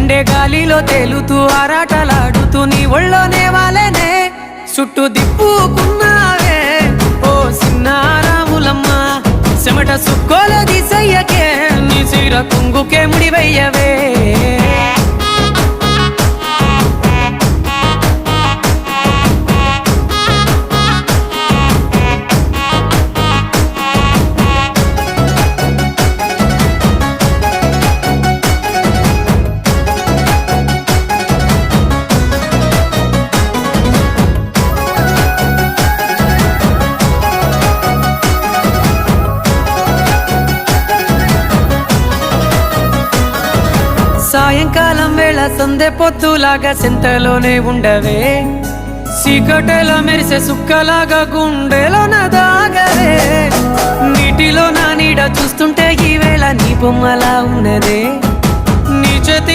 గుండె గాలిలో తేలుతూ ఆరాటలాడుతూ నీ ఒళ్ళోనే వాలేనే చుట్టూ దిప్పుకున్నావే ఓ సిన్నారాములమ్మ చెమట సుక్కోల దిశయ్యకే నీ చీర కుంగుకే ముడివయ్యవే సాయంకాలం వేళ సందె పొద్దులాగా సింతలోనే ఉండవే చీకటెల మెరిసే సుక్కలాగా గుండెలోన దాగవే నీటిలో నా నీడ చూస్తుంటే ఈ వేళ నీ బొమ్మలా ఉన్నదే నీ చేతి